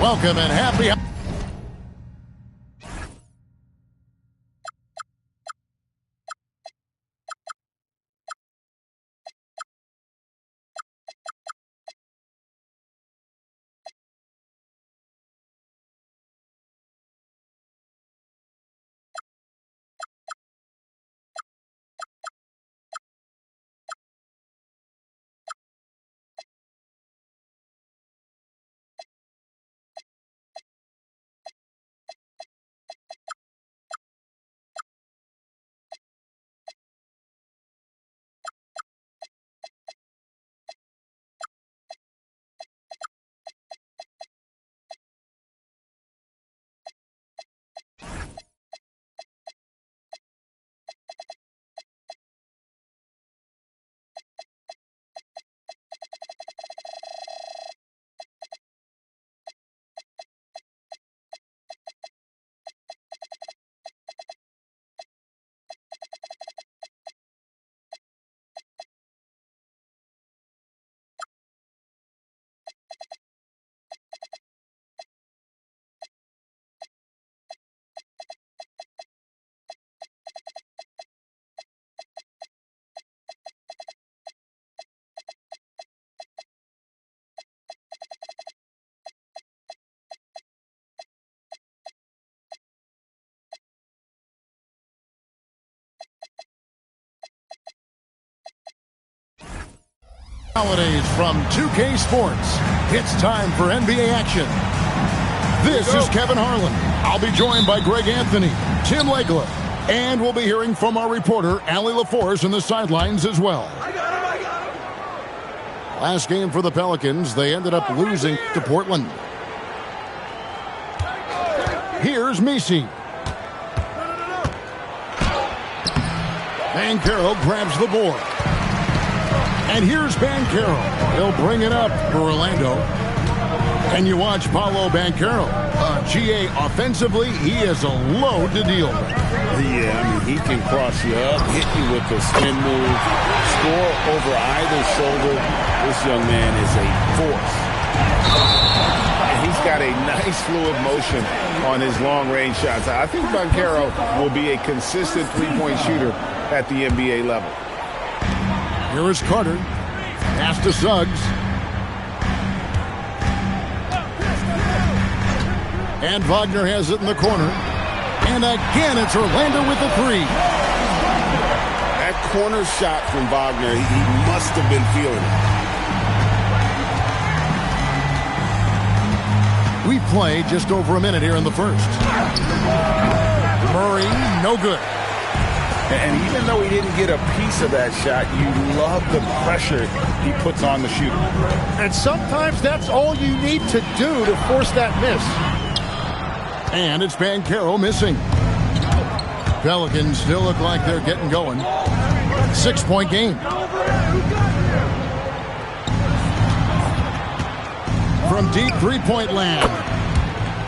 Welcome and happy. Holidays from 2K Sports. It's time for NBA action. This is Kevin Harlan. I'll be joined by Greg Anthony, Tim Legler, and we'll be hearing from our reporter, Allie LaForce, in the sidelines as well. Last game for the Pelicans, they ended up losing to Portland. Here's Messi. Banchero grabs the board. And here's Banchero. He'll bring it up for Orlando. And you watch Paolo Banchero. GA offensively, he is a load to deal with. Yeah, I mean, he can cross you up, hit you with a spin move, score over either shoulder. This young man is a force. And he's got a nice fluid motion on his long-range shots. I think Banchero will be a consistent three-point shooter at the NBA level. Here is Carter. Pass to Suggs. And Wagner has it in the corner. And again, it's Orlando with the three. That corner shot from Wagner, he must have been feeling it. We play just over a minute here in the first. Murray, no good. And even though he didn't get a piece of that shot, you love the pressure he puts on the shooter. And sometimes that's all you need to do to force that miss. And it's Banchero missing. Pelicans still look like they're getting going. 6-point game. From deep three-point land.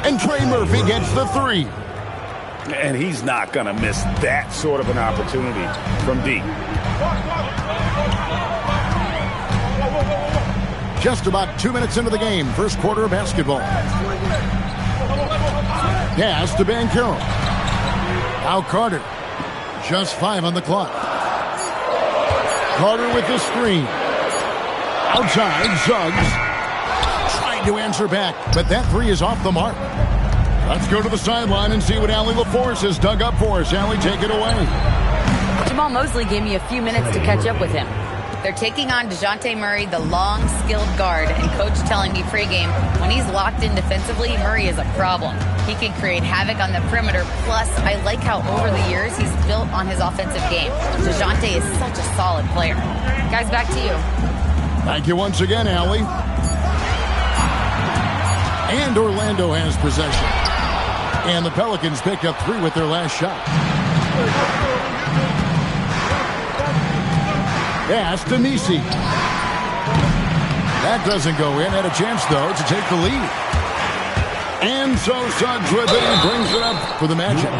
And Trey Murphy gets the three. And he's not going to miss that sort of an opportunity from deep. Just about 2 minutes into the game, first quarter of basketball. Pass to Banchero. Now Carter. Just 5 on the clock. Carter with the screen. Outside, Suggs. Trying to answer back, but that three is off the mark. Let's go to the sideline and see what Allie LaForce has dug up for us. Allie, take it away. Jamal Mosley gave me a few minutes to catch up with him. They're taking on DeJounte Murray, the long, skilled guard, and coach telling me pregame, when he's locked in defensively, Murray is a problem. He can create havoc on the perimeter, plus I like how over the years he's built on his offensive game. DeJounte is such a solid player. Guys, back to you. Thank you once again, Allie. And Orlando has possession. And the Pelicans pick up 3 with their last shot. Pass to Messi. That doesn't go in. Had a chance, though, to take the lead. And so Suggs with it. He brings it up for the Magic.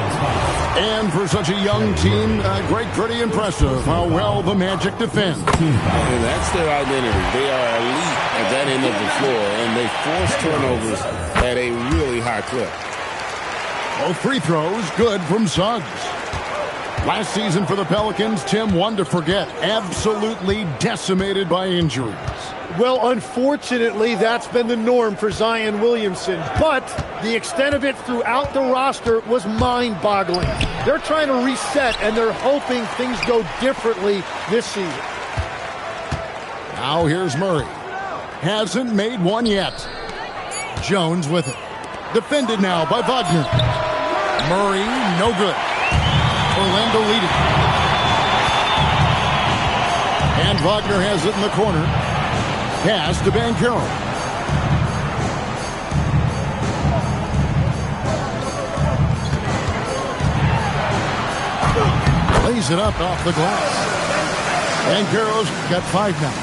And for such a young team, Greg, pretty impressive how well the Magic defend. And that's their identity. They are elite at that end of the floor, and they force turnovers at a really high clip. Both free throws good from Suggs. Last season for the Pelicans, Tim, one to forget. Absolutely decimated by injuries. Well, unfortunately, that's been the norm for Zion Williamson. But the extent of it throughout the roster was mind-boggling. They're trying to reset, and they're hoping things go differently this season. Now here's Murray. Hasn't made one yet. Jones with it. Defended now by Wagner. Murray, no good. Orlando leading. And Wagner has it in the corner. Pass to Banchero. Lays it up off the glass. Banchero's got 5 now.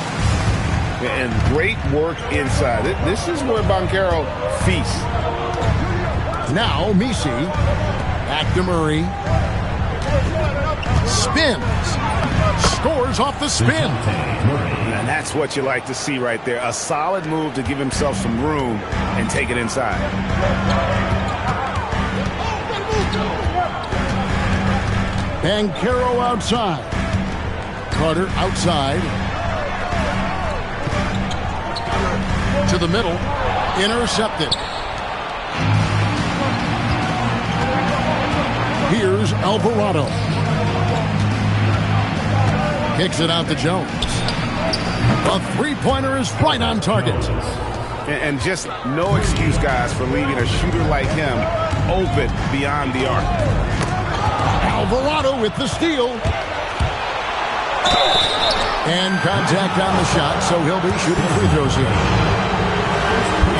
And great work inside. This is where Banchero feasts. Now Misi. Back to Murray. Spins. Scores off the spin. And that's what you like to see right there. A solid move to give himself some room and take it inside. Banchero outside. Carter outside. To the middle. Intercepted. Here's Alvarado. Kicks it out to Jones. A three-pointer is right on target. And just no excuse, guys, for leaving a shooter like him open beyond the arc. Alvarado with the steal. And contact on the shot, so he'll be shooting free throws here.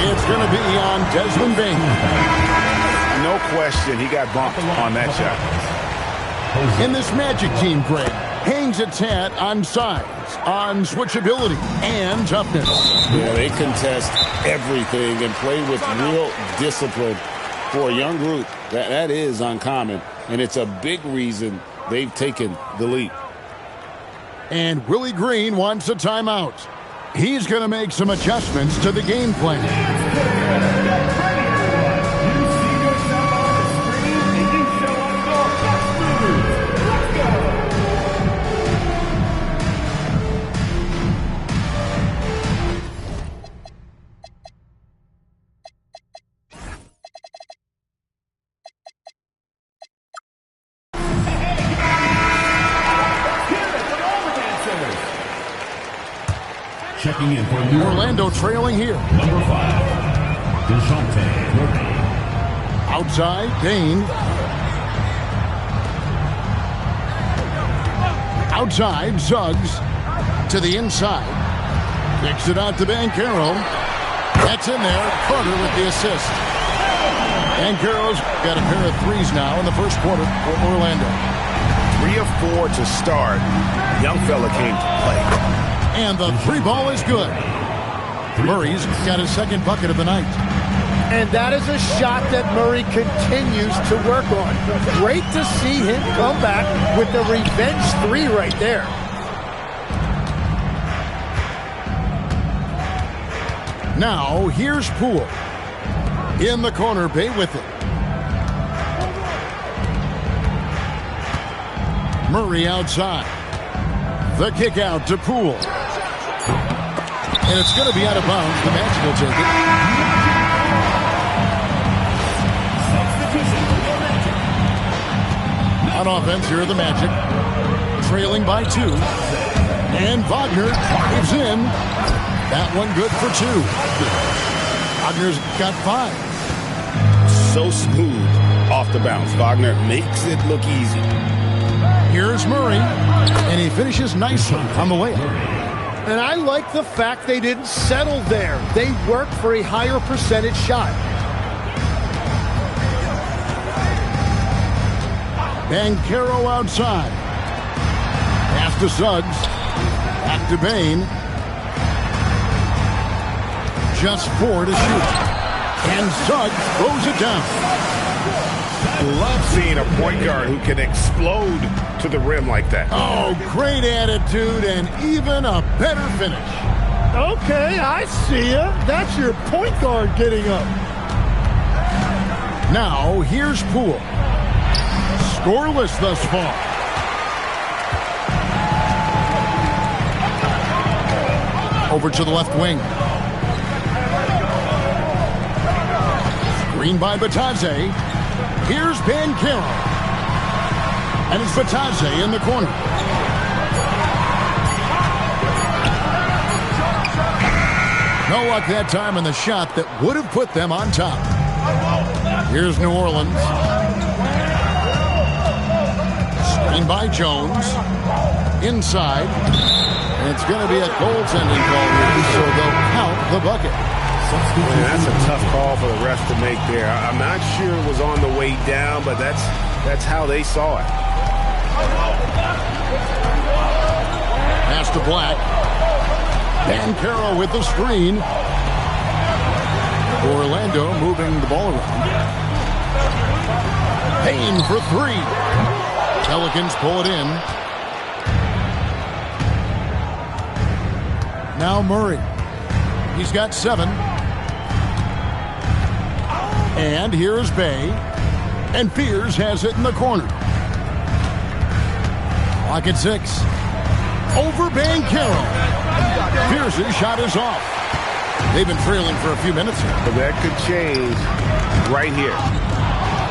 It's going to be on Desmond Bain. No question, he got bumped on that shot. In this Magic team, Greg, hangs its hat on size, on switchability, and toughness. Yeah, they contest everything and play with real discipline. For a young group, that is uncommon, and it's a big reason they've taken the lead. And Willie Green wants a timeout. He's going to make some adjustments to the game plan. Checking in for New Orlando trailing here. Number 5, DeJounte Murray. Outside, Dane. Outside, Suggs. To the inside. Kicks it out to Banchero. That's in there. Carter with the assist. Banchero's got a pair of threes now in the first quarter for Orlando. 3 of 4 to start. Young fella came to play. And the three ball is good. Murray's got his second bucket of the night. And that is a shot that Murray continues to work on. Great to see him come back with the revenge 3 right there. Now, here's Poole. In the corner, Bay with it. Murray outside. The kick out to Poole. And it's going to be out of bounds. The Magic will take it. On offense, here are the Magic. Trailing by 2. And Wagner drives in. That one good for 2. Wagner's got 5. So smooth off the bounce. Wagner makes it look easy. Here's Murray. And he finishes nicely on the layup. And I like the fact they didn't settle there. They worked for a higher percentage shot. Banchero outside. Pass to Suggs. Back to Bain. Just 4 to shoot. And Suggs throws it down. I love seeing a point guard who can explode to the rim like that. Oh, great attitude and even a better finish. Okay, I see ya. That's your point guard getting up. Now, here's Poole. Scoreless thus far. Over to the left wing. Screen by Batadze. Here's Banchero. And it's Batadze in the corner. No luck that time in the shot that would have put them on top. Here's New Orleans. Screen by Jones. Inside. And it's going to be a goaltending call here, so they'll count the bucket. Man, that's a tough call for the ref to make there. I'm not sure it was on the way down, but that's how they saw it. Pass to Black. Banchero with the screen. Orlando moving the ball around. Payne for three. Pelicans pull it in. Now Murray. He's got 7. And here's Bay. And Fears has it in the corner. Clock at 6. Over Banchero. Fears' shot is off. They've been trailing for a few minutes here. But that could change right here.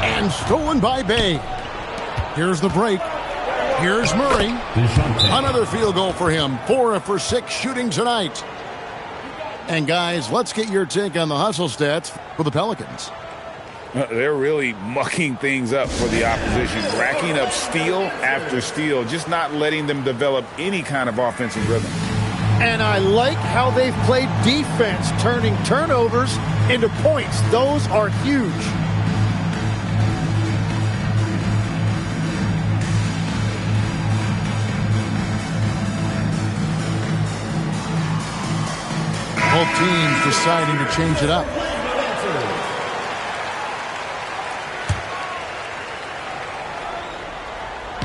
And stolen by Bay. Here's the break. Here's Murray. Another field goal for him. 4 for 6 shooting tonight. And guys, let's get your take on the hustle stats for the Pelicans. They're really mucking things up for the opposition, racking up steal after steal, just not letting them develop any kind of offensive rhythm. And I like how they've played defense, turning turnovers into points. Those are huge. Both teams deciding to change it up.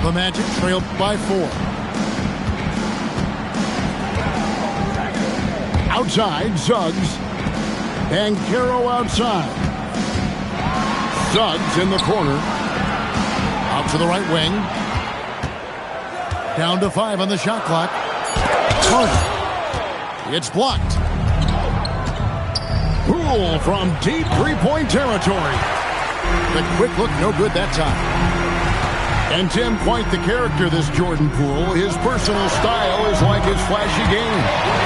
The Magic trail by 4. Outside, Suggs. Banchero outside. Suggs in the corner. Out to the right wing. Down to 5 on the shot clock. Turner. It's blocked. Poole from deep three-point territory. The quick look, no good that time. And Tim, quite the character, this Jordan Poole. His personal style is like his flashy game.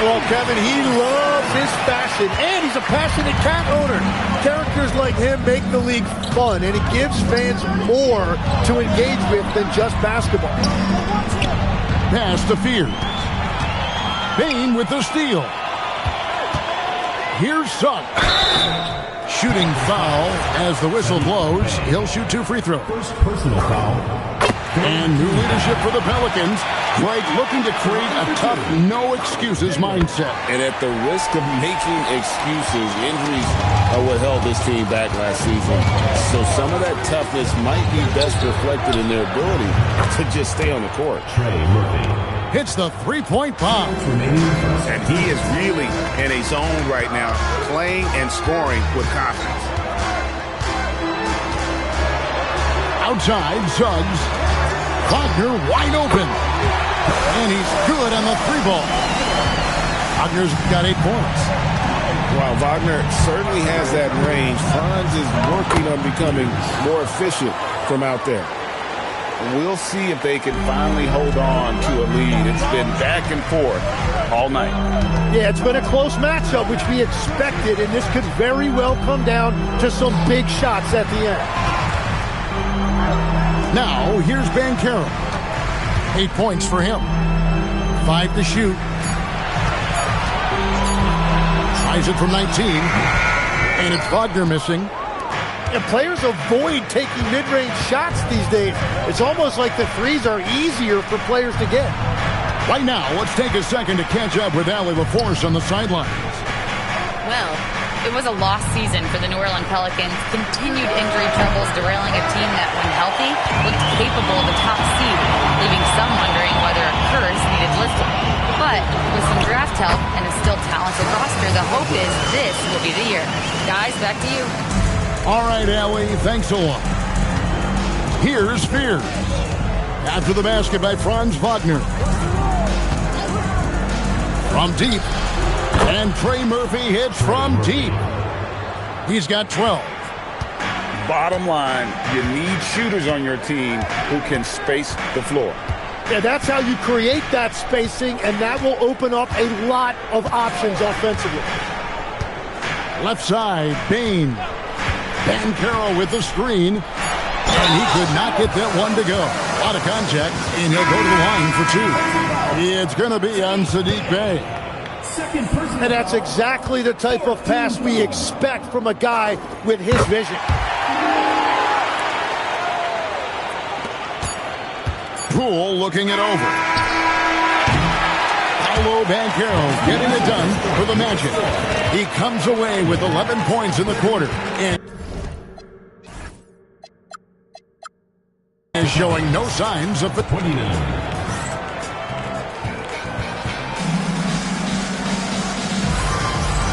Well, Kevin, he loves his fashion, and he's a passionate cat owner. Characters like him make the league fun, and it gives fans more to engage with than just basketball. Pass to Fears. Payne with the steal. Here's Suggs. Shooting foul as the whistle blows. He'll shoot 2 free throws. First personal foul. And new leadership for the Pelicans. Greg looking to create a tough, no-excuses mindset. And at the risk of making excuses, injuries are what held this team back last season. So some of that toughness might be best reflected in their ability to just stay on the court. Trey Murphy. Hits the three-point bomb. And he is really in a zone right now, playing and scoring with confidence. Outside, Suggs. Wagner wide open. And he's good on the 3-ball. Wagner's got 8 points. While Wagner certainly has that range, Franz is working on becoming more efficient from out there. We'll see if they can finally hold on to a lead. It's been back and forth all night. Yeah, it's been a close matchup, which we expected, and this could very well come down to some big shots at the end. Now, here's Banchero. 8 points for him. 5 to shoot. Tries it from 19. And it's Wagner missing. And players avoid taking mid-range shots these days. It's almost like the threes are easier for players to get. Right now, let's take a second to catch up with Allie LaForce on the sidelines. Well, It was a lost season for the New Orleans Pelicans. Continued injury troubles derailing a team that, when healthy, looked capable of a top seed, leaving some wondering whether a curse needed lifting. But with some draft help and a still talented roster, the hope is this will be the year. Guys, back to you. All right, Allie, thanks a lot. Here's Fears. After the basket by Franz Wagner. From deep. And Trey Murphy hits from deep. He's got 12. Bottom line, you need shooters on your team who can space the floor. Yeah, that's how you create that spacing, and that will open up a lot of options offensively. Left side, Bain. Banchero with the screen. And he could not get that one to go. Out of contact, and he'll go to the line for two. It's going to be on Sadiq Bey. And that's exactly the type of pass we expect from a guy with his vision. Poole looking it over. Paolo Banchero getting it done for the Magic. He comes away with 11 points in the quarter. And is showing no signs of the 29.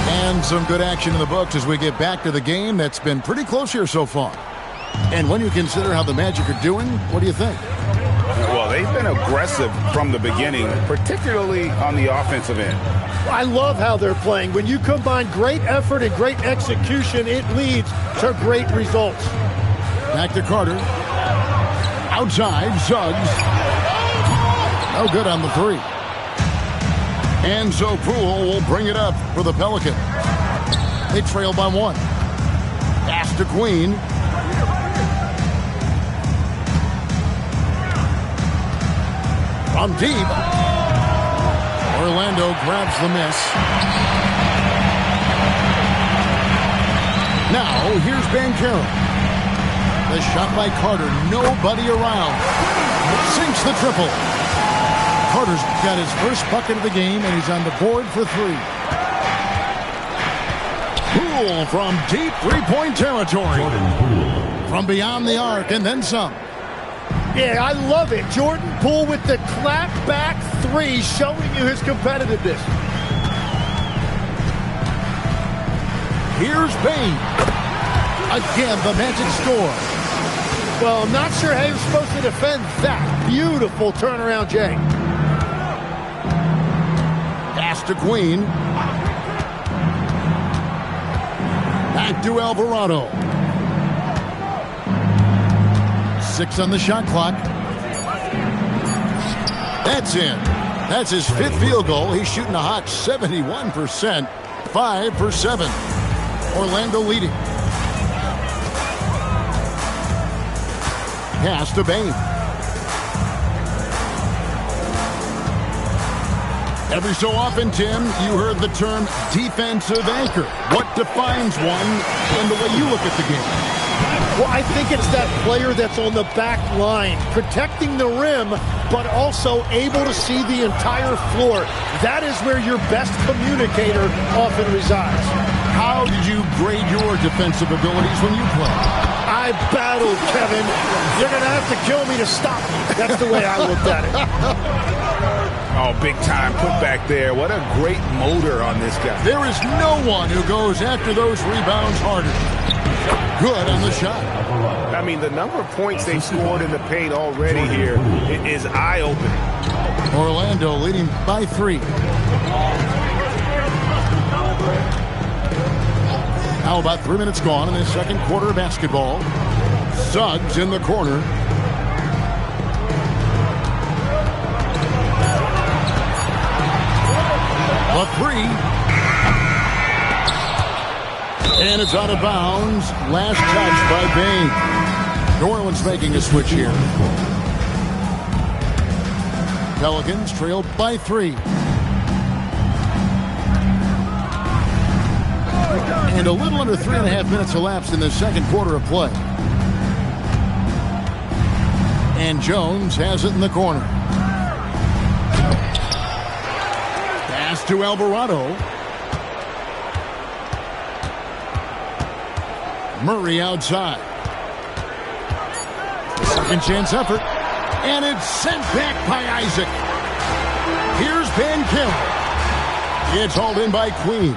And some good action in the books as we get back to the game that's been pretty close here so far. And when you consider how the Magic are doing, what do you think? Well, they've been aggressive from the beginning, particularly on the offensive end. I love how they're playing. When you combine great effort and great execution, it leads to great results. Back to Carter. Outside, Suggs. No good on the three. And so Poole will bring it up for the Pelicans. They trail by one. Pass to Queen. From deep. Orlando grabs the miss. Now, here's Banchero. The shot by Carter. Nobody around. Sinks the triple. Carter's got his first bucket of the game, and he's on the board for three. Poole from deep three-point territory. From beyond the arc, and then some. Yeah, I love it. Jordan Poole with the clap-back three, showing you his competitiveness. Here's Bain. Again, the Magic score. Well, I'm not sure how you're supposed to defend that. Beautiful turnaround, Jay. Pass to Queen. Back to Alvarado. 6 on the shot clock. That's in. That's his 5th field goal. He's shooting a hot 71%. 5 for 7. Orlando leading. Pass to Bain. Every so often, Tim, you heard the term defensive anchor. What defines one in the way you look at the game? Well, I think it's that player that's on the back line, protecting the rim, but also able to see the entire floor. That is where your best communicator often resides. How did you grade your defensive abilities when you played? I battled, Kevin. You're going to have to kill me to stop me. That's the way I looked at it. Oh, big time put back there. What a great motor on this guy. There is no one who goes after those rebounds harder. Good on the shot. I mean, the number of points they've scored in the paint already here is eye-opening. Orlando leading by 3. Now about 3 minutes gone in the second quarter of basketball. Suggs in the corner. The 3. And it's out of bounds. Last touch by Bain. New Orleans making a switch here. Pelicans trailed by 3. And a little under 3.5 minutes elapsed in the second quarter of play. And Jones has it in the corner. Pass to Alvarado. Murray outside. Second chance effort. And it's sent back by Isaac. Here's Banchero. It's hauled in by Queen.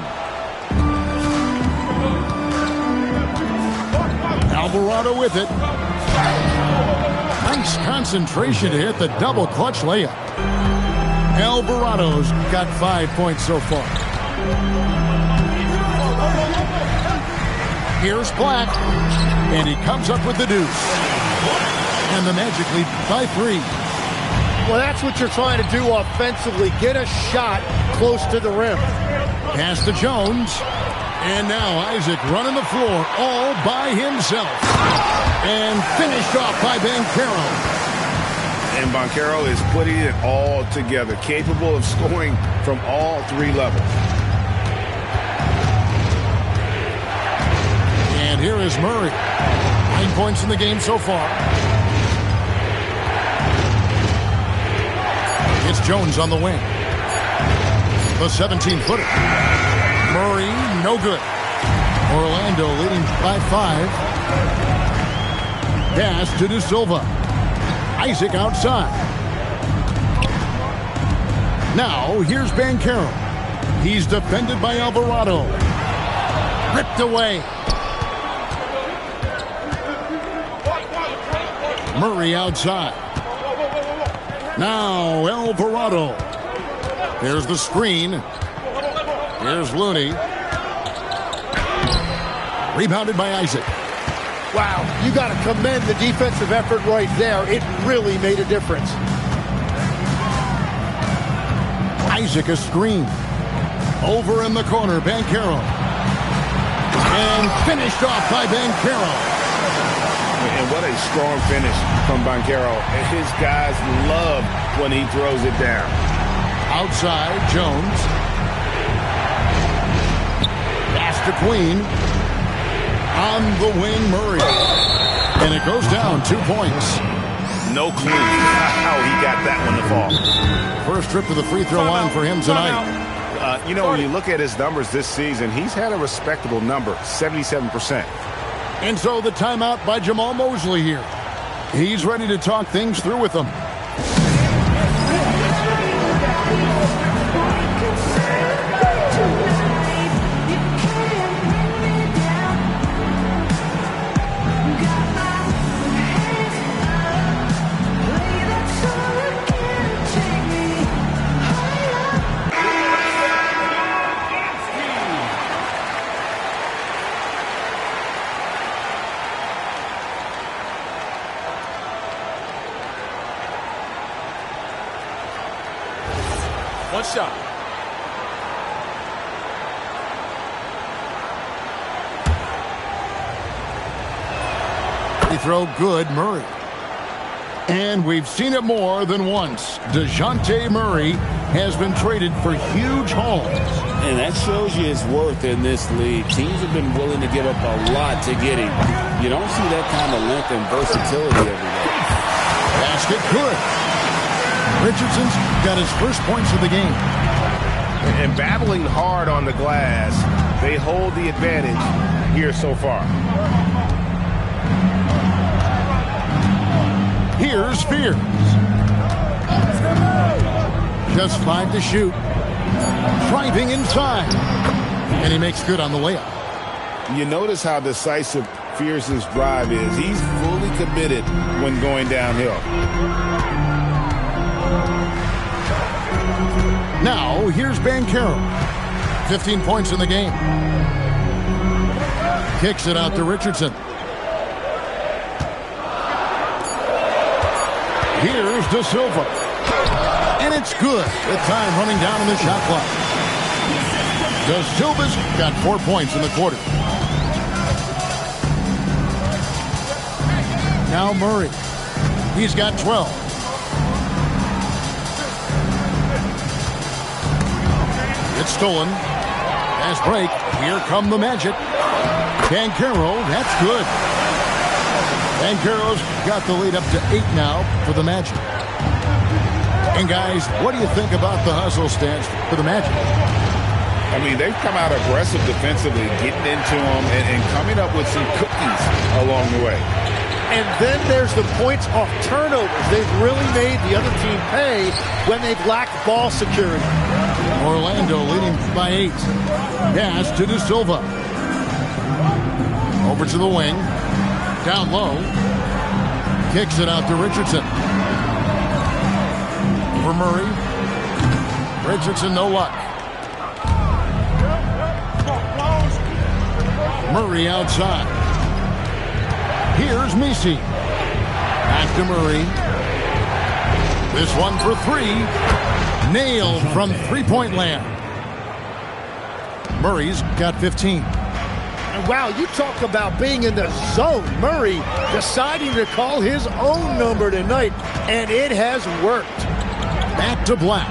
Alvarado with it. Nice concentration to hit the double clutch layup. Alvarado's got 5 points so far. Here's Black. And he comes up with the deuce. And the Magic lead by 3. Well, that's what you're trying to do offensively. Get a shot close to the rim. Pass to Jones. And now Isaac running the floor all by himself. And finished off by Banchero. And Banchero is putting it all together, capable of scoring from all 3 levels. And here is Murray. 9 points in the game so far. It's Jones on the wing. The 17-footer. Murray, no good. Orlando leading by 5. Pass to De Silva. Isaac outside. Now, here's Banchero. He's defended by Alvarado. Ripped away. Murray outside. Now, Alvarado. There's the screen. Here's Looney. Rebounded by Isaac. Wow, you got to commend the defensive effort right there. It really made a difference. Isaac a screen. Over in the corner, Banchero. And finished off by Banchero. And what a strong finish from Banchero. And his guys love when he throws it down. Outside, Jones. Pass to Queen. On the wing, Murray. And it goes down 2 points. No clue how he got that one to fall. First trip to the free throw line for him tonight. You know, when you look at his numbers this season, he's had a respectable number, 77%. And so the timeout by Jamal Mosley here. He's ready to talk things through with them. One shot. Free throw good, Murray. And we've seen it more than once. DeJounte Murray has been traded for huge hauls. And that shows you his worth in this league. Teams have been willing to give up a lot to get him. You don't see that kind of length and versatility every day. Basket good. Richardson's got his first points of the game. And battling hard on the glass, they hold the advantage here so far. Here's Spears. Just 5 to shoot. Driving inside. And he makes good on the layup. You notice how decisive Spears' drive is. He's fully committed when going downhill. Now, here's Banchero. 15 points in the game. Kicks it out to Richardson. Here's De Silva. And it's good. With time running down in the shot clock. De Silva's got 4 points in the quarter. Now Murray. He's got 12. It's stolen. Fast break. Here come the Magic. Banchero, that's good. Banchero's got the lead up to 8 now for the Magic. And guys, what do you think about the hustle stance for the Magic? I mean, they've come out aggressive defensively, getting into them and coming up with some cookies along the way. And then there's the points off turnovers. They've really made the other team pay when they've lacked ball security. Orlando leading by 8. Pass to De Silva. Over to the wing. Down low. Kicks it out to Richardson. For Murray. Richardson, no luck. Murray outside. Here's Messi. Back to Murray. This one for 3. Nailed from three-point land. Murray's got 15. And wow, you talk about being in the zone. Murray deciding to call his own number tonight, and it has worked. Back to Black.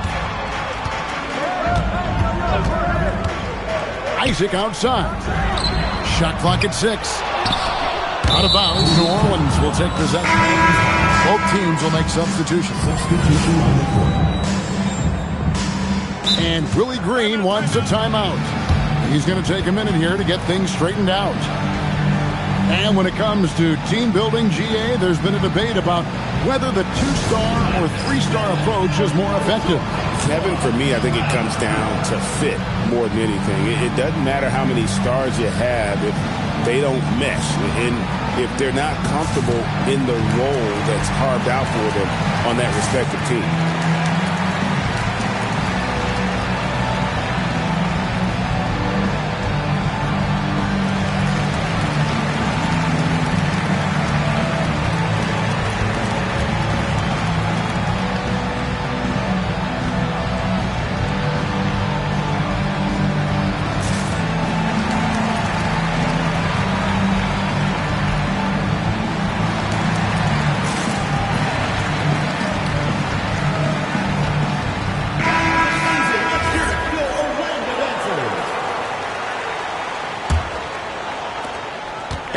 Isaac outside. Shot clock at 6. Out of bounds. New Orleans will take possession. Both teams will make substitutions. And Willie Green wants a timeout. He's going to take a minute here to get things straightened out. And when it comes to team building, GA, there's been a debate about whether the 2-star or 3-star approach is more effective. Kevin, for me, I think it comes down to fit more than anything. It doesn't matter how many stars you have if they don't mesh. And if they're not comfortable in the role that's carved out for them on that respective team.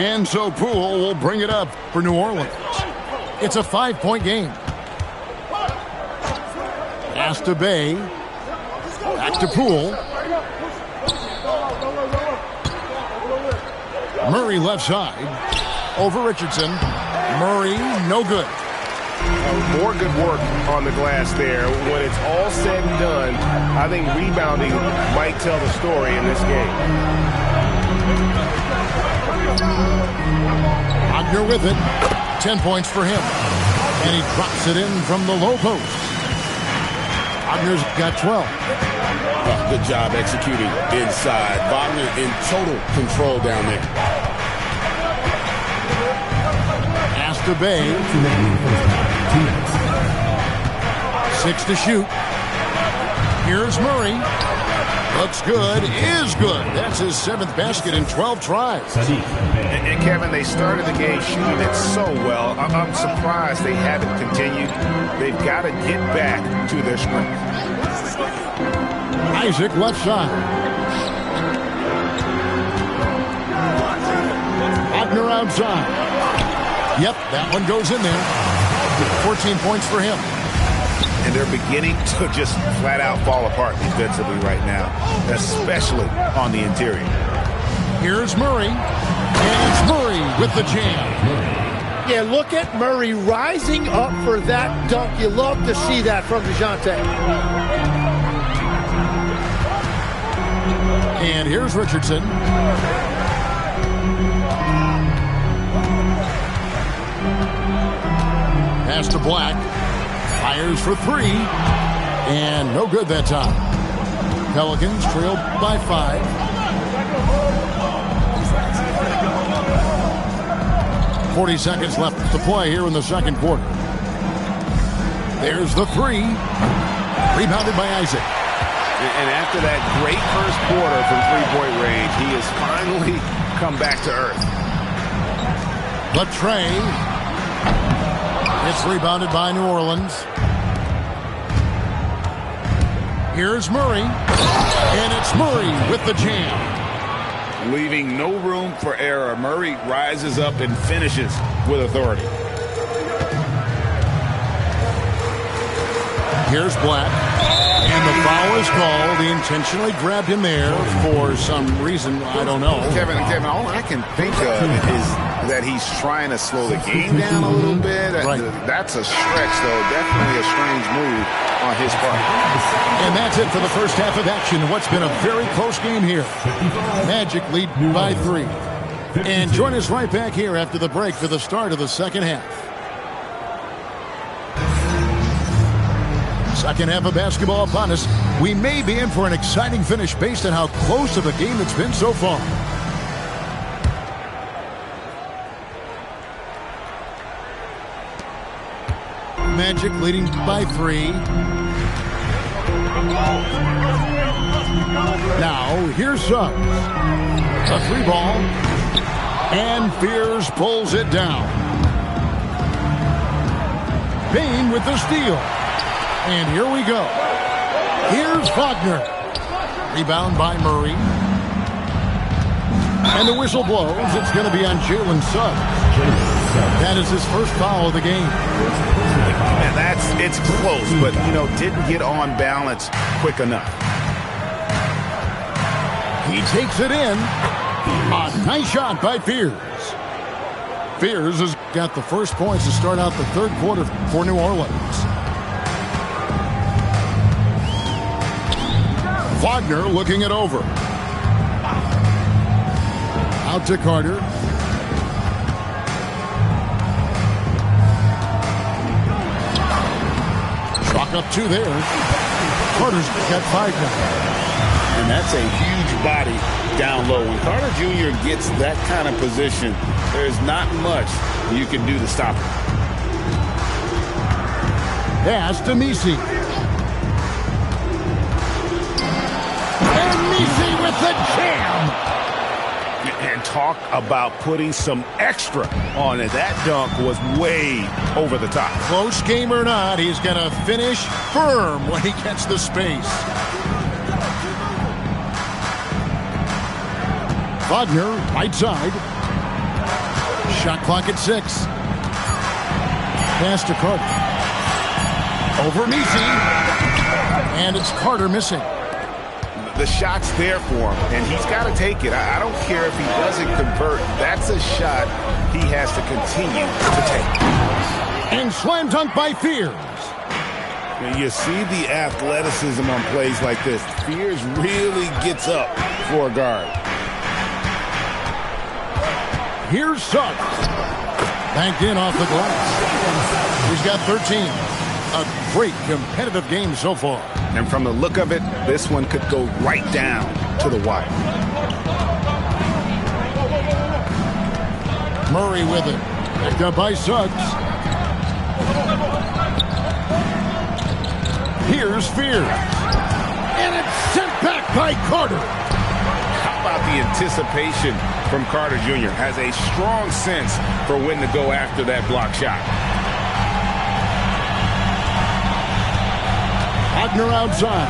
And so Poole will bring it up for New Orleans. It's a 5-point game. Pass to Bay. Back to Poole. Murray left side. Over Richardson. Murray, no good. More good work on the glass there. When it's all said and done, I think rebounding might tell the story in this game. Wagner with it. 10 points for him. And he drops it in from the low post. Wagner's got 12. Good job executing inside. Wagner in total control down there. Pass to Bay. 6 to shoot. Here's Murray. Looks good, is good. That's his 7th basket in 12 tries. And Kevin, they started the game shooting it so well. I'm surprised they haven't continued. They've got to get back to their strength. Isaac left side. Wagner outside. Yep, that one goes in there. 14 points for him. And they're beginning to just flat out fall apart defensively right now, especially on the interior. Here's Murray. And it's Murray with the jam. Yeah, look at Murray rising up for that dunk. You love to see that from DeJounte. And here's Richardson. Pass to Black. Fires for 3. And no good that time. Pelicans trailed by 5. .40 left to play here in the second quarter. There's the 3. Rebounded by Isaac. And after that great first quarter from three-point range, he has finally come back to earth. The tray. It's rebounded by New Orleans. Here's Murray. And it's Murray with the jam. Leaving no room for error. Murray rises up and finishes with authority. Here's Black. And And the foul is called. He intentionally grabbed him there for some reason. I don't know. Kevin, all I can think of is that he's trying to slow the game down a little bit. Right. That's a stretch, though. Definitely a strange move on his part. And that's it for the first half of action. What's been a very close game here. Magic lead by 3. And join us right back here after the break for the start of the second half. Second half of basketball upon us. We may be in for an exciting finish based on how close of a game it's been so far. Magic leading by 3. Now, here's Suggs. A 3 ball. And Fears pulls it down. Payne with the steal. And here we go. Here's Wagner. Rebound by Murray. And the whistle blows. It's going to be on Jalen Suggs. That is his first foul of the game. And it's close, but, didn't get on balance quick enough. He takes it in. A nice shot by Fears. Fears has got the first points to start out the third quarter for New Orleans. Wagner looking it over. Out to Carter. Chalk up 2 there. Carter's got 5 now. And that's a huge body down low. When Carter Jr. gets that kind of position, there's not much you can do to stop him. Pass to Messi. And Messi with the jam. And talk about putting some extra on it. That dunk was way over the top. Close game or not, he's going to finish firm when he gets the space. Wagner, right side. Shot clock at 6. Pass to Carter. Over Messi. And it's Carter missing. The shot's there for him, and he's got to take it. I don't care if he doesn't convert. That's a shot he has to continue to take. And slam dunk by Fears. You see the athleticism on plays like this. Fears really gets up for a guard. Here's Suggs. Banked in off the glass. He's got 13. A great competitive game so far. And from the look of it, this one could go right down to the wire. Murray with it. Picked up by Suggs. Here's Fears. And it's sent back by Carter. How about the anticipation from Carter Jr. Has a strong sense for when to go after that block shot. Wagner outside.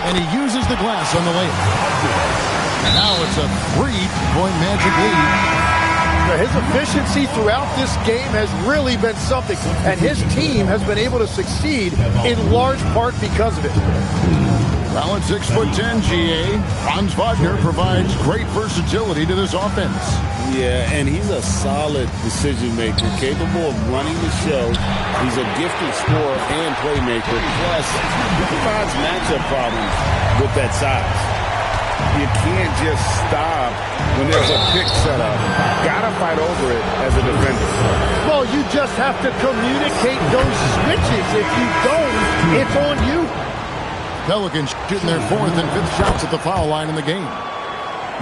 And he uses the glass on the layup. Now it's a 3-point Magic lead. His efficiency throughout this game has really been something, and his team has been able to succeed in large part because of it. Well, at 6'10", GA, Franz Wagner provides great versatility to this offense. Yeah, and he's a solid decision maker, capable of running the show. He's a gifted scorer and playmaker. Plus, he provides matchup problems with that size. You can't just stop when there's a pick set up. Gotta fight over it as a defender. Well, you just have to communicate those switches. If you don't, it's on you. Pelicans shooting their 4th and 5th shots at the foul line in the game.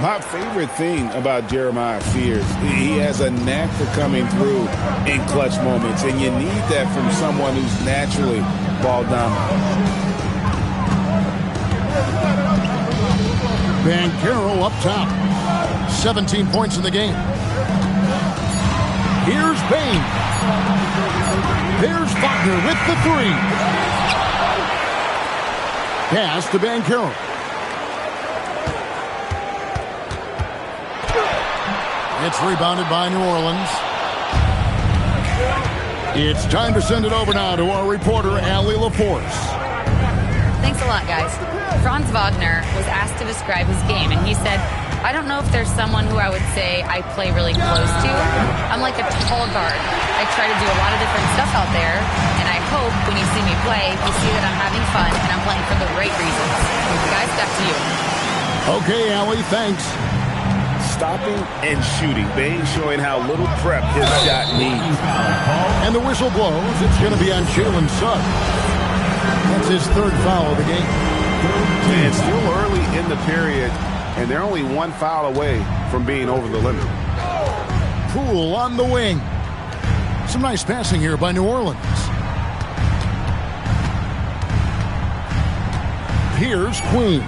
My favorite thing about Jeremiah Fears, he has a knack for coming through in clutch moments, and you need that from someone who's naturally ball dominant. Banchero up top. 17 points in the game. Here's Payne. There's Wagner with the 3. Pass to Banchero. It's rebounded by New Orleans. It's time to send it over now to our reporter, Allie LaForce. a lot, guys. Franz Wagner was asked to describe his game, and he said, I don't know if there's someone who I would say I play really close to. I'm like a tall guard. I try to do a lot of different stuff out there, and I hope when you see me play, you see that I'm having fun and I'm playing for the right reasons. Guys, back to you. Okay, Allie, thanks. Stopping and shooting. Bane showing how little prep his shot needs. And the whistle blows. It's going to be on Jalen Suggs. That's his third foul of the game. And it's still early in the period, and they're only one foul away from being over the limit. Poole on the wing. Some nice passing here by New Orleans. Here's Queen.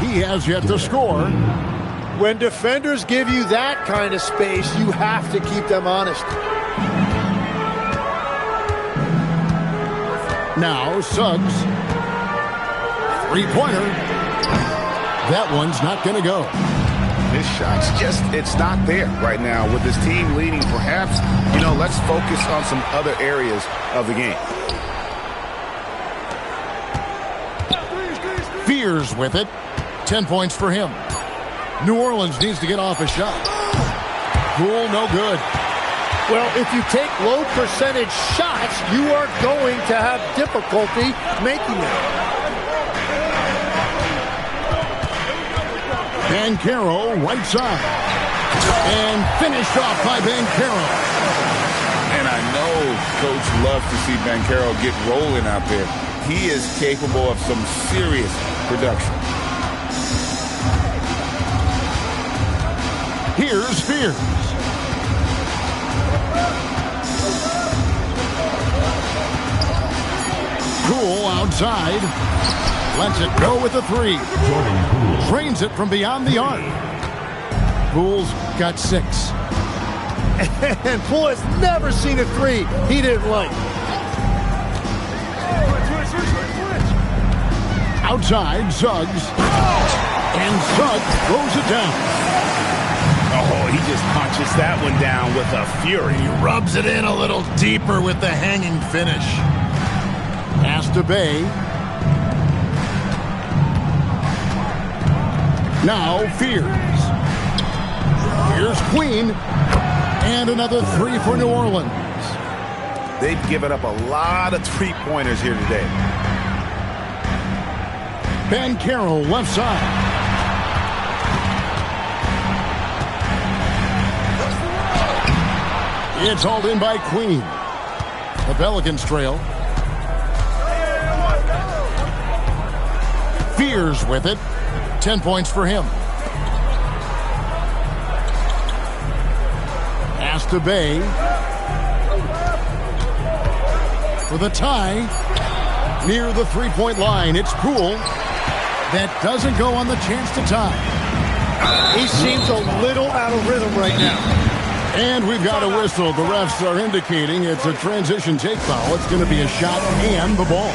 He has yet to score. When defenders give you that kind of space, you have to keep them honest. Now Suggs. Three-pointer. That one's not going to go. His shot's it's not there right now with his team leading. Perhaps, let's focus on some other areas of the game. Fears with it. 10 points for him. New Orleans needs to get off a shot. Poole, no good. Well, if you take low percentage shots, you are going to have difficulty making them. Banchero, right side. And finished off by Banchero. And I know Coach loves to see Banchero get rolling out there. He is capable of some serious production. Here's Fears. Poole outside. Lets it go with a three. Drains it from beyond the arc. Poole's got 6. And Poole has never seen a three he didn't like. Outside, Suggs. And Suggs throws it down. Oh, he just punches that one down with a fury. He rubs it in a little deeper with the hanging finish. Pass to Bay. Now Fears. Here's Queen. And another three for New Orleans. They've given up a lot of three-pointers here today. Banchero left side. It's hauled in by Queen. The Pelicans trail. Fears with it. 10 points for him. Pass to Bay. For the tie. Near the three-point line, it's Poole. That doesn't go on the chance to tie. He seems a little out of rhythm right now. And we've got a whistle. The refs are indicating it's a transition take foul. It's going to be a shot and the ball.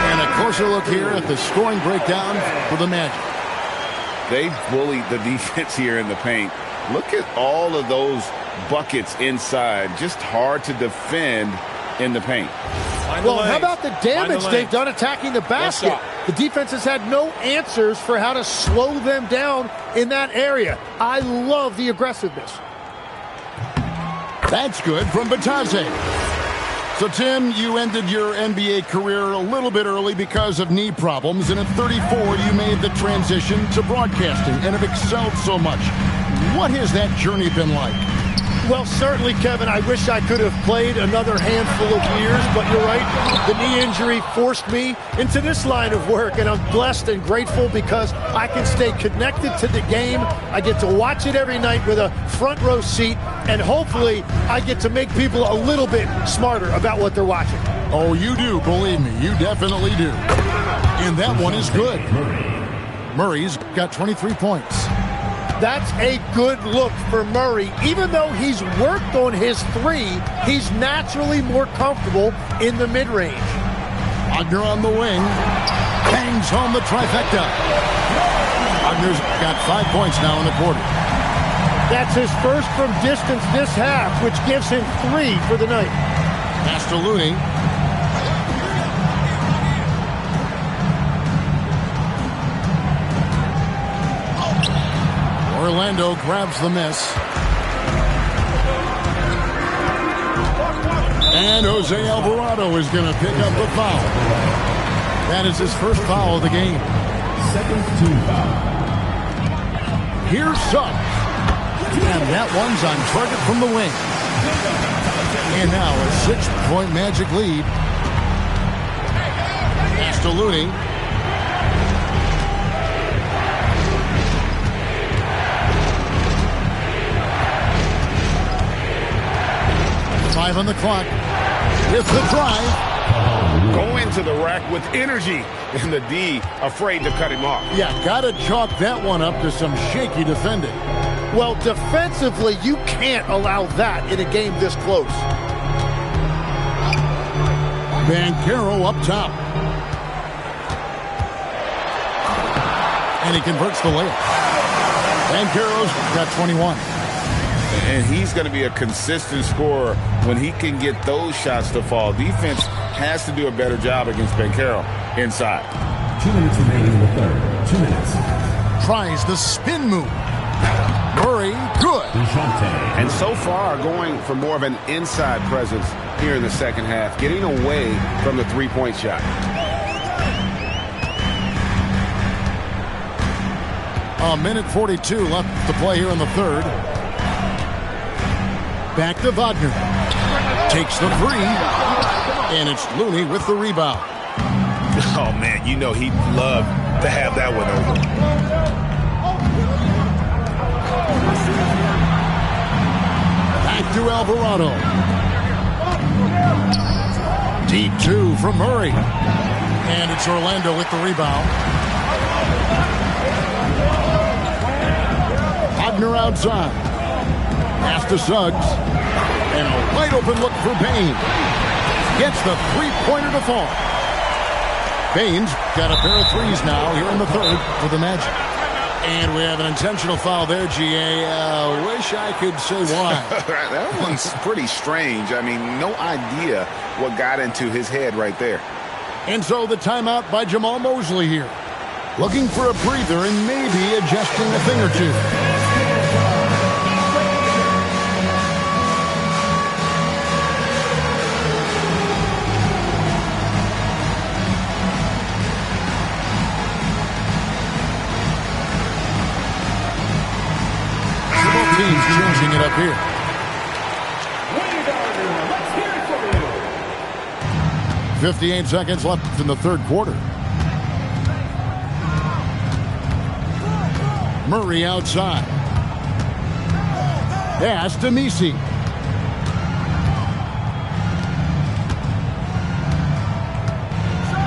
And a closer look here at the scoring breakdown for the Magic. They bullied the defense here in the paint. Look at all of those buckets inside. Just hard to defend in the paint. Well, how about the damage they've done attacking the basket? The defense has had no answers for how to slow them down in that area. I love the aggressiveness. That's good from Batase. So, Tim, you ended your NBA career a little bit early because of knee problems, and at 34, you made the transition to broadcasting and have excelled so much. What has that journey been like? Well, certainly, Kevin, I wish I could have played another handful of years, but you're right. The knee injury forced me into this line of work, and I'm blessed and grateful because I can stay connected to the game. I get to watch it every night with a front row seat, and hopefully I get to make people a little bit smarter about what they're watching. Oh, you do, believe me. You definitely do. And that one is good. Murray's got 23 points. That's a good look for Murray. Even though he's worked on his three, he's naturally more comfortable in the mid-range. Wagner on the wing. Bangs home the trifecta. Wagner's got 5 points now in the quarter. That's his first from distance this half, which gives him 3 for the night. Pass to Looney. Orlando grabs the miss. And Jose Alvarado is going to pick up the foul. That is his first foul of the game. Second team foul. Here's Suggs. And that one's on target from the wing. And now a 6-point Magic lead. Pass to Looney. Five on the clock. With the drive. Go into the rack with energy. And the D afraid to cut him off. Yeah, got to chalk that one up to some shaky defending. Well, defensively, you can't allow that in a game this close. Banchero up top. And he converts the layup. Banchero's got 21. And he's going to be a consistent scorer when he can get those shots to fall. Defense has to do a better job against Banchero inside. 2 minutes remaining in the third. 2 minutes. Tries the spin move. Murray, good. And so far, going for more of an inside presence here in the second half, getting away from the three-point shot. A minute 42 left to play here in the third. Back to Wagner. Takes the three. And it's Looney with the rebound. Oh, man, you know he'd love to have that one over. Back to Alvarado. Deep two from Murray. And it's Orlando with the rebound. Wagner outside. Pass to Suggs. And a wide open look for Payne. Gets the three-pointer to fall. Payne's got a pair of threes now here in the third for the Magic. And we have an intentional foul there, GA. Wish I could say why. That one's pretty strange. I mean, no idea what got into his head right there. And so the timeout by Jamal Mosley here. Looking for a breather and maybe adjusting a thing or two. Teams changing it up here. 58 seconds left in the third quarter. Murray outside. Pass to Misi.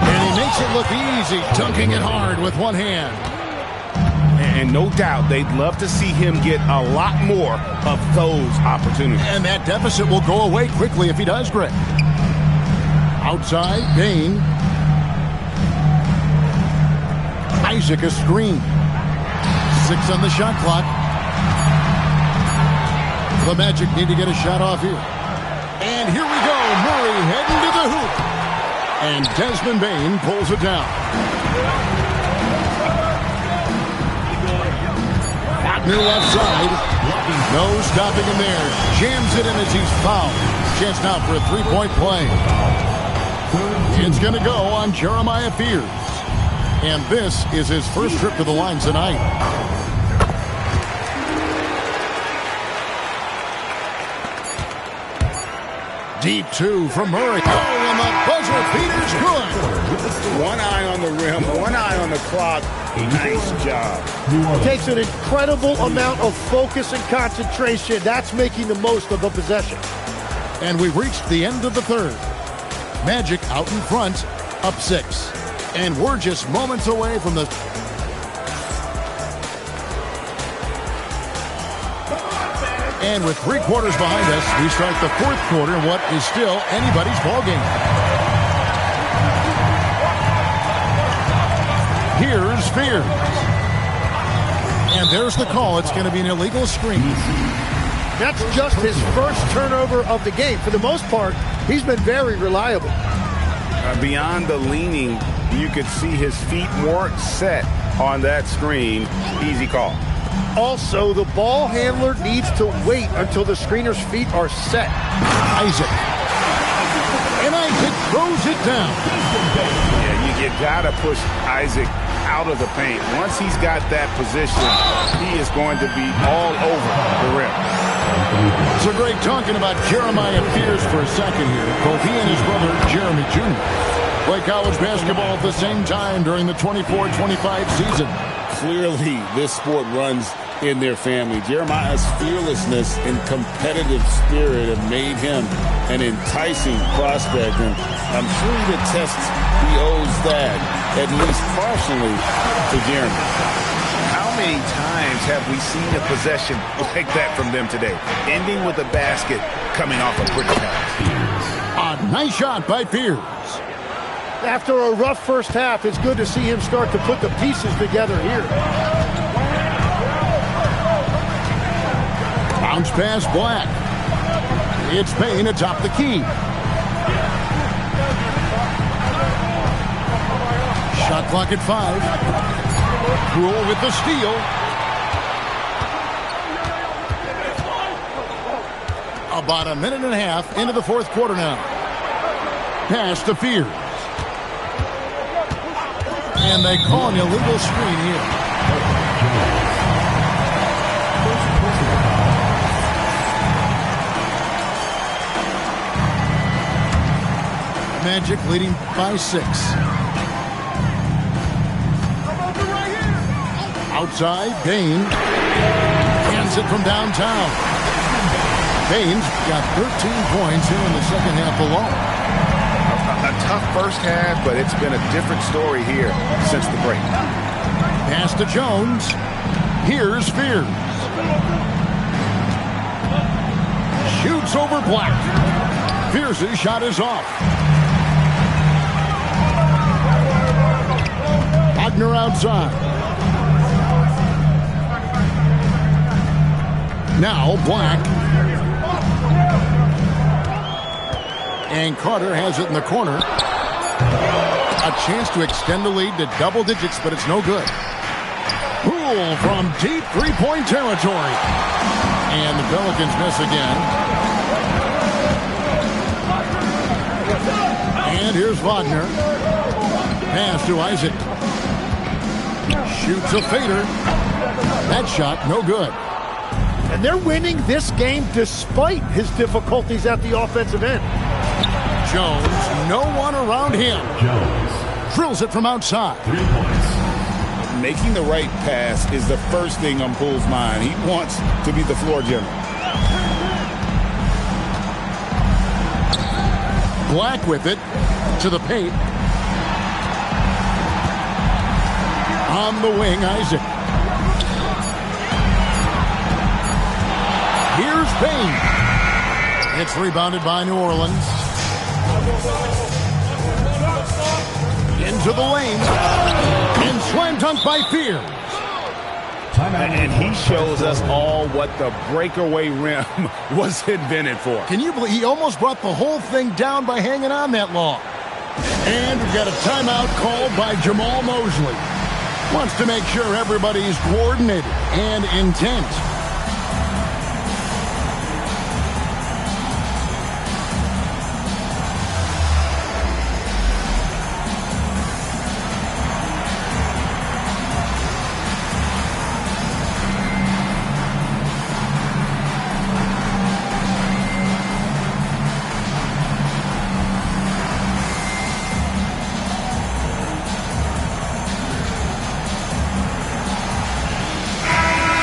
And he makes it look easy, dunking it hard with one hand. And no doubt they'd love to see him get a lot more of those opportunities. And that deficit will go away quickly if he does, Greg. Outside, Payne. Isaac a screen. 6 on the shot clock. The Magic need to get a shot off here. And here we go. Murray heading to the hoop. And Desmond Bane pulls it down. Wagner left side. No stopping him there. Jams it in as he's fouled. Chance now for a three-point play. It's going to go on Jeremiah Fears. And this is his first trip to the line tonight. Deep two from Murray. Oh, and the buzzer beater's good. One eye on the rim, one eye on the clock. Nice job. Takes an incredible amount of focus and concentration. That's making the most of a possession. And we've reached the end of the third. Magic out in front, up 6. And we're just moments away from the... And with 3 quarters behind us, we start the fourth quarter in what is still anybody's ballgame. Here's Fears. And there's the call. It's going to be an illegal screen. That's just his first turnover of the game. For the most part, he's been very reliable. Beyond the leaning, you could see his feet weren't set on that screen. Easy call. Also, the ball handler needs to wait until the screener's feet are set. Isaac. And Isaac throws it down. Yeah, you got to push Isaac out of the paint. Once he's got that position, he is going to be all over the rim. So Greg, talking about Jeremiah Fears for a second here. Both he and his brother, Jeremy Jr., play college basketball at the same time during the 24-25 season. Clearly, this sport runs in their family. Jeremiah's fearlessness and competitive spirit have made him an enticing prospect, and I'm sure the tests he owes that, at least partially, to Jeremy. How many times have we seen a possession like that from them today, ending with a basket coming off a pretty pass? A nice shot by Fears. After a rough first half, it's good to see him start to put the pieces together here. Bounce pass Black. It's Payne atop the key. Shot clock at 5. Rule with the steal. About a minute and a half into the fourth quarter now. Pass to Fears. And they call an illegal screen here. Magic leading by 6. Outside, Payne hands it from downtown. Payne's got 13 points here in the second half alone. A tough first half, but it's been a different story here since the break. Pass to Jones. Here's Fears. Shoots over Black. Fears' shot is off. Wagner outside. Now Black. And Carter has it in the corner. A chance to extend the lead to double digits, but it's no good. Poole from deep three-point territory. And the Pelicans miss again. And here's Wagner. Pass to Isaac. Shoots a fader. That shot, no good. And they're winning this game despite his difficulties at the offensive end. Jones, no one around him. Jones Drills it from outside. 3 points. Making the right pass is the first thing on Poole's mind. He wants to be the floor general. Black with it to the paint. On the wing, Isaac. Here's Payne. It's rebounded by New Orleans. Into the lane. And slam dunk by Fears. And he shows us all what the breakaway rim was invented for. Can you believe he almost brought the whole thing down by hanging on that long? And we've got a timeout called by Jamal Mosley. Wants to make sure everybody's coordinated and intent.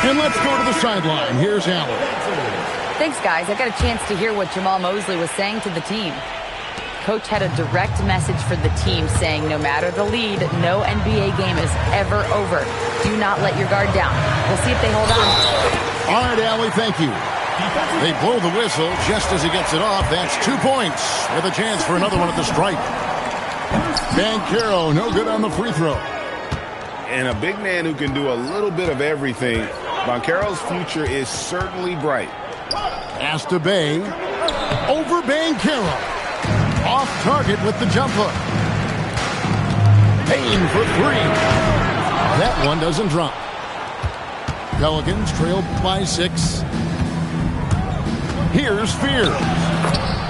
And let's go to the sideline. Here's Allen. Thanks, guys. I got a chance to hear what Jamal Mosley was saying to the team. Coach had a direct message for the team saying no matter the lead, no NBA game is ever over. Do not let your guard down. We'll see if they hold on. All right, Allie, thank you. They blow the whistle just as he gets it off. That's 2 points with a chance for another one at the stripe. Banchero, no good on the free throw. And a big man who can do a little bit of everything. Banchero's future is certainly bright. Pass to Bay. Over Banchero. Off target with the jump hook. Payne for 3. That one doesn't drop. Pelicans trail by 6. Here's Fears.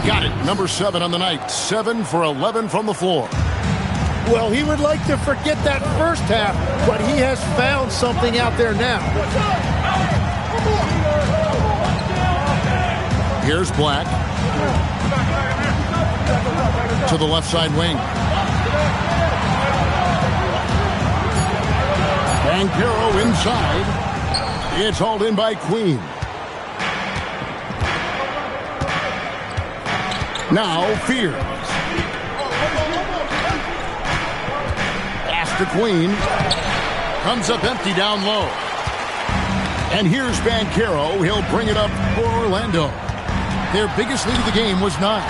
Got it. Number 7 on the night. 7 for 11 from the floor. Well, he would like to forget that first half, but he has found something out there now. Here's Black. To the left side wing. Banchero inside. It's hauled in by Queen. Now Fears. Pass to Queen. Comes up empty down low. And here's Banchero. He'll bring it up for Orlando. Their biggest lead of the game was 9.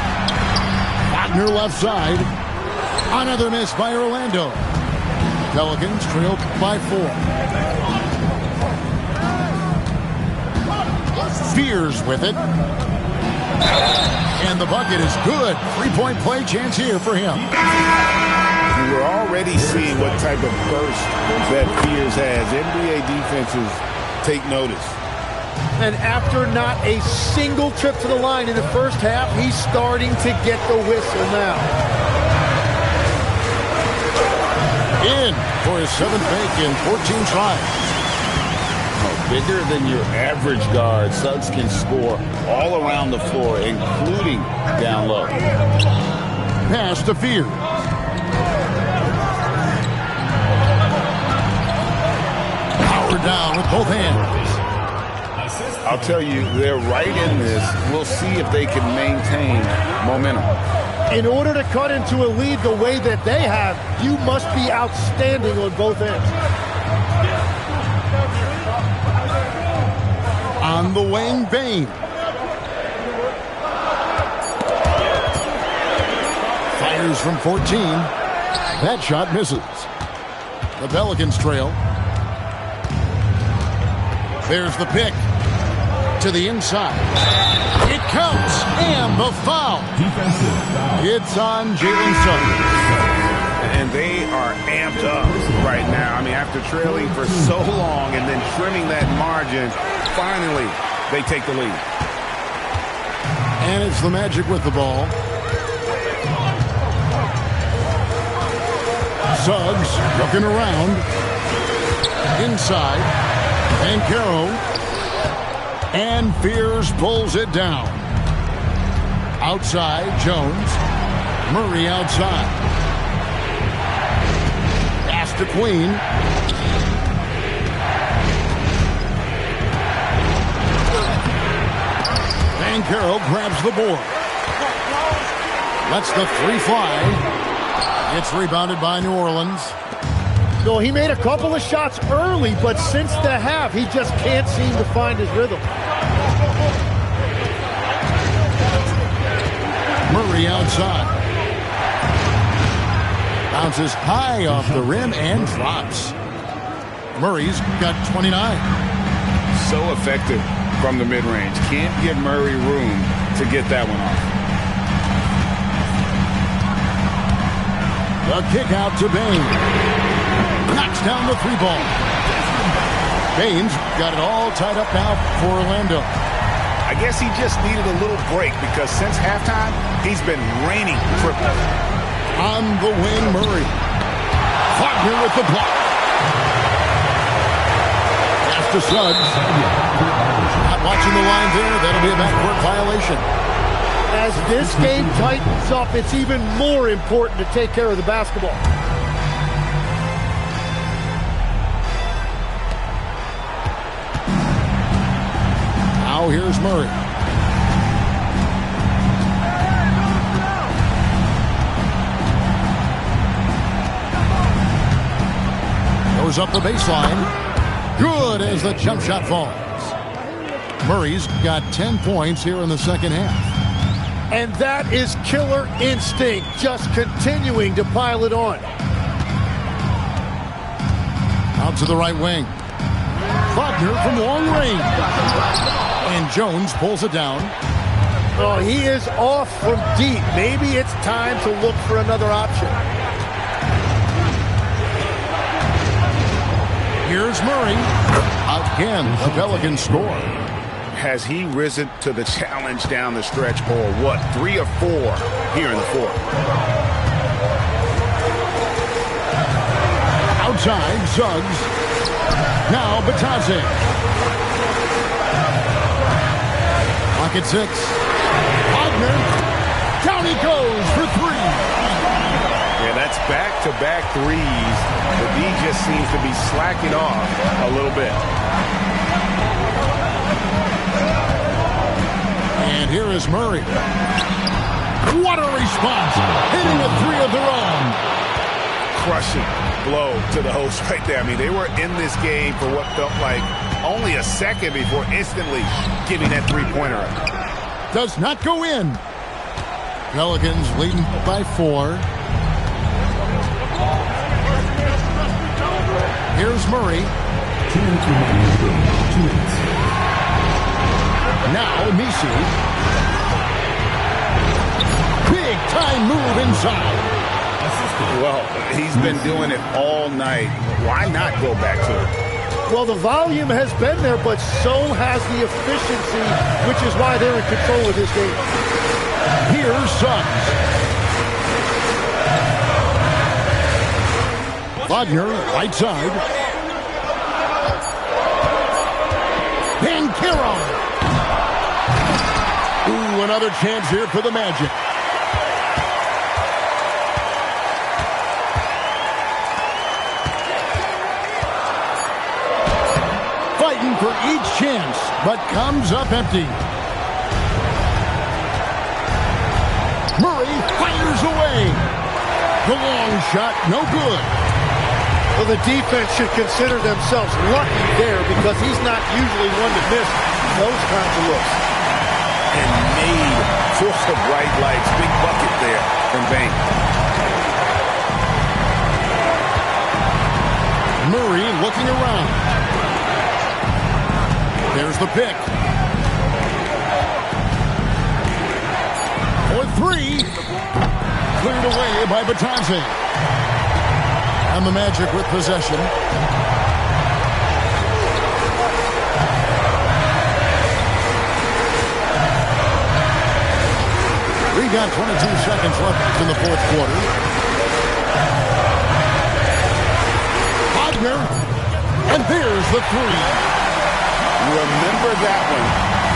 Wagner left side. Another miss by Orlando. Pelicans trail by 4. Fears with it. And the bucket is good. 3-point play chance here for him. We're already seeing what type of burst that Fears has. NBA defenses take notice. And after not a single trip to the line in the first half, he's starting to get the whistle now. In for his 7th make in 14 tries. Bigger than your average guard, Suggs can score all around the floor, including down low. Pass to Fears. Powered down with both hands. I'll tell you, they're right in this. We'll see if they can maintain momentum. In order to cut into a lead the way that they have, you must be outstanding on both ends. On the wing, Bane. Fires from 14. That shot misses. The Pelicans trail. There's the pick. To the inside. It counts. And the foul. It's on Jalen Suggs. And they are amped up right now. I mean, after trailing for so long and then trimming that margin, finally they take the lead. And it's the Magic with the ball. Suggs looking around. Inside. Banchero. And Fears pulls it down. Outside, Jones. Murray outside. Pass to Queen. Banchero grabs the board. Lets the 3 fly. It's rebounded by New Orleans. No, he made a couple of shots early, but since the half, he just can't seem to find his rhythm. Murray outside. Bounces high off the rim and drops. Murray's got 29. So effective from the mid-range. Can't give Murray room to get that one off. The kick out to Bane. Knocks down the 3 ball. Bane's got it all tied up now for Orlando. I guess he just needed a little break because since halftime, he's been raining triples. On the wing, Murray. Wagner with the block. Pass to Suggs. Not watching the line there. That'll be a backcourt violation. As this game tightens up, it's even more important to take care of the basketball. Now here's Murray. Goes up the baseline. Good as the jump shot falls. Murray's got 10 points here in the second half. And that is killer instinct, just continuing to pile it on. Out to the right wing. Wagner from long range. And Jones pulls it down. Oh, he is off from deep. Maybe it's time to look for another option. Here's Murray. Out again, the Pelicans score. Has he risen to the challenge down the stretch, or what? 3 or 4 here in the fourth. Outside, Suggs. Now Batadze. Clock at 6. Wagner. Down he goes for 3. Yeah, that's back-to-back threes. The D just seems to be slacking off a little bit. And here is Murray. What a response. Hitting a 3 of their own. Crushing blow to the host right there. I mean, they were in this game for what felt like only a second before instantly giving that three-pointer up. Does not go in. Pelicans leading by 4. Here's Murray. Now Misi. Big time move inside. Well, he's been doing it all night. Why not go back to it? Well, the volume has been there, but so has the efficiency, which is why they're in control of this game. Here's Suggs. Wagner, right side. Banchero. Ooh, another chance here for the Magic. Fighting for each chance, but comes up empty. Murray fires away. The long shot, no good. Well, the defense should consider themselves lucky there because he's not usually one to miss those kinds of looks. And made for the bright lights. Big bucket there from Bain. Murray looking around. There's the pick. For 3. Cleared away by Batadze. And the Magic with possession. We got 22 seconds left in the fourth quarter. Wagner. And there's the 3. Remember that one,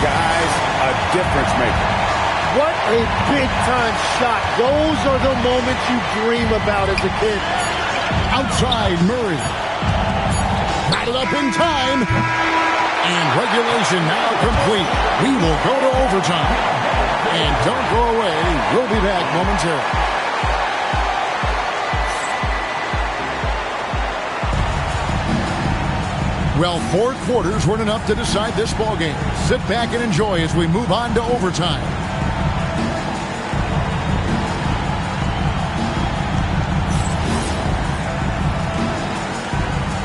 guys, a difference maker. What a big-time shot. Those are the moments you dream about as a kid. Outside, Murray. Got it up in time. And regulation now complete. We will go to overtime. And don't go away. We'll be back momentarily. Well, 4 quarters weren't enough to decide this ballgame. Sit back and enjoy as we move on to overtime.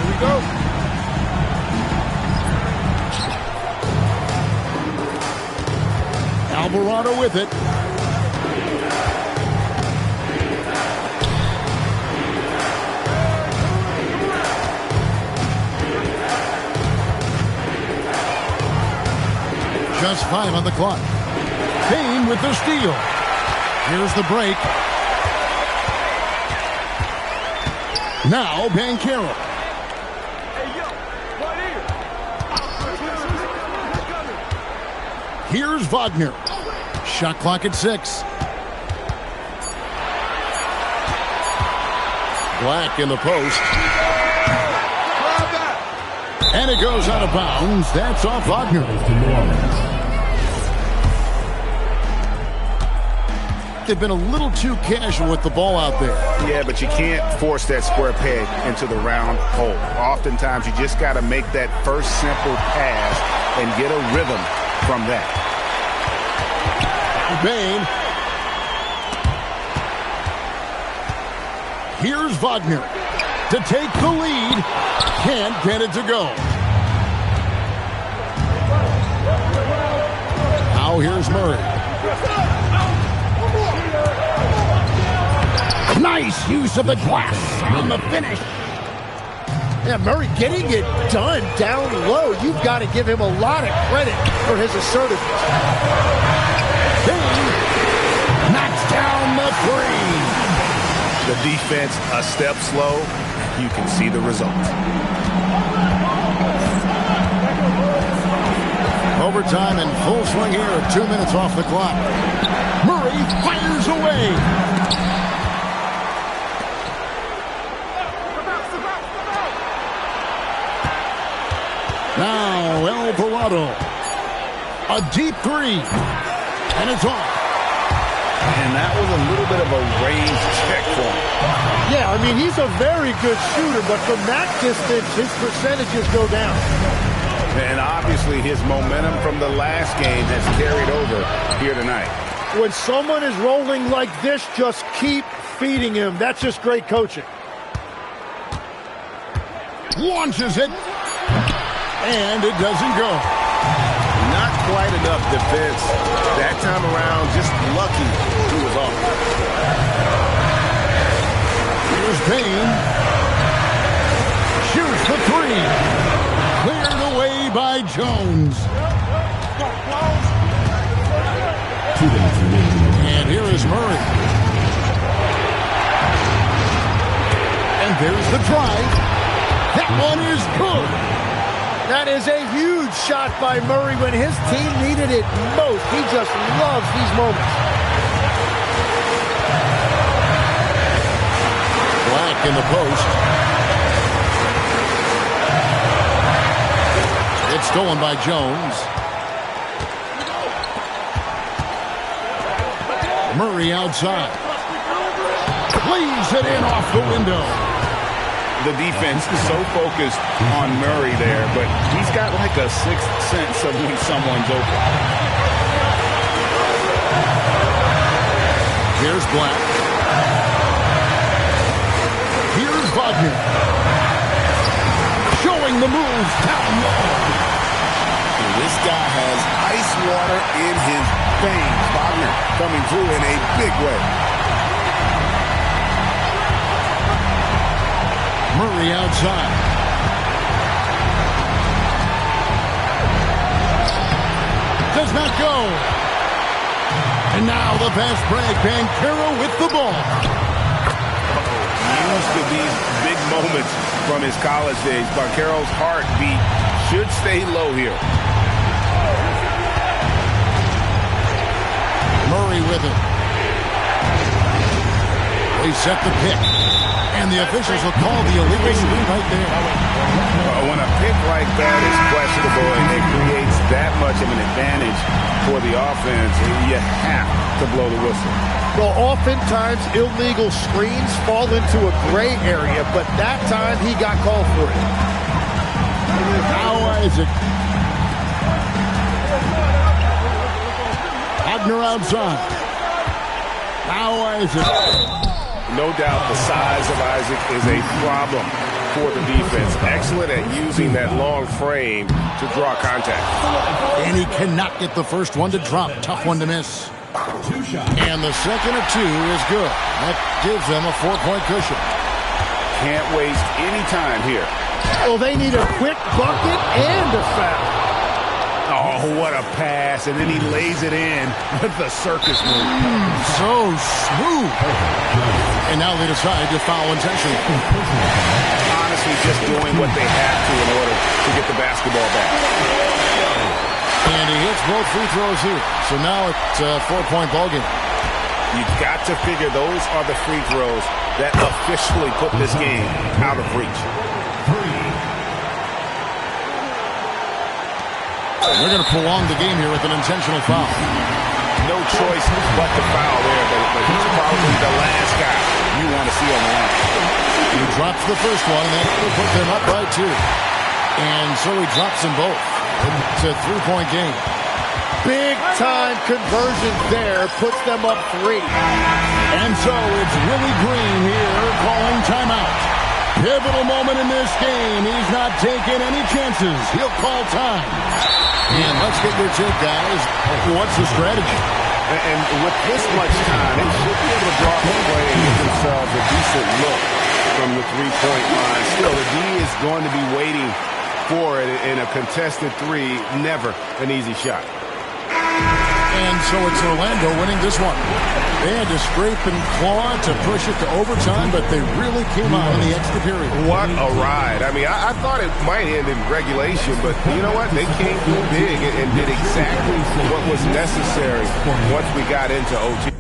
Here we go. Alvarado with it. Just 5 on the clock. Kane with the steal. Here's the break. Now Banchero. Here's Wagner. Shot clock at 6. Black in the post. And it goes out of bounds. That's off Wagner. They've been a little too casual with the ball out there. Yeah, but you can't force that square peg into the round hole. Oftentimes, you just got to make that first simple pass and get a rhythm from that. Bain. Here's Wagner to take the lead. Can't get it to go. Now here's Murray. Nice use of the glass on the finish. Yeah, Murray getting it done down low. You've got to give him a lot of credit for his assertiveness. King knocks down the three. The defense a step slow. You can see the result. Overtime in full swing here. 2 minutes off the clock. Murray fires away. Now Alvarado. A deep three. And it's off. And that was a little bit of a range check for him. Yeah, I mean, he's a very good shooter, but from that distance, his percentages go down. And obviously his momentum from the last game has carried over here tonight. When someone is rolling like this, just keep feeding him. That's just great coaching. Launches it. And it doesn't go. Not quite enough defense. That time around, just lucky he was off. Here's Payne. Shoots the three. Cleared away by Jones. And here is Murray. And there's the drive. That one is good. That is a huge shot by Murray when his team needed it most. He just loves these moments. Black in the post. It's stolen by Jones. Murray outside. Leaves it in off the window. The defense is so focused on Murray there, but he's got like a sixth sense of when someone's open. Here's Black. Here's Wagner. Showing the moves down low. This guy has ice water in his veins. Wagner coming through in a big way. Murray outside. Does not go. And now the pass break. Banchero with the ball. Used to these big moments from his college days. Banchero's heartbeat should stay low here. Murray with it. They set the pick. And the officials will call the illegal screen right there. When a pick like that is questionable and it creates that much of an advantage for the offense, you have to blow the whistle. Well, oftentimes illegal screens fall into a gray area, but that time he got called for it. Now Isaac. Wagner outside. Now Isaac. No doubt the size of Isaac is a problem for the defense. Excellent at using that long frame to draw contact. And he cannot get the first one to drop. Tough one to miss. And the second of two is good. That gives them a 4-point cushion. Can't waste any time here. Well, they need a quick bucket and a foul. Oh, what a pass. And then he lays it in with the circus move. So smooth. And now they decide to foul intentionally. Honestly, just doing what they have to in order to get the basketball back. And he hits both free throws here. So now it's a 4-point ballgame. You've got to figure those are the free throws that officially put this game out of reach. They're going to prolong the game here with an intentional foul. No choice but to foul there, but he's probably the last guy you want to see on the line. He drops the first one, and that will put them up by 2. And so he drops them both. It's a 3-point game. Big-time conversion there puts them up 3. And so it's Willie Green here calling timeout. Pivotal moment in this game. He's not taking any chances. He'll call time. And let's get your take, guys. What's the strategy? And with this much time, they should be able to draw up a play and give themselves a decent look from the three-point line. Still, the D is going to be waiting for it in a contested three. Never an easy shot. And so it's Orlando winning this one. They had to scrape and claw to push it to overtime, but they really came out in the extra period. What a ride. I mean, I thought it might end in regulation, but you know what? They came through big and did exactly what was necessary once we got into OT.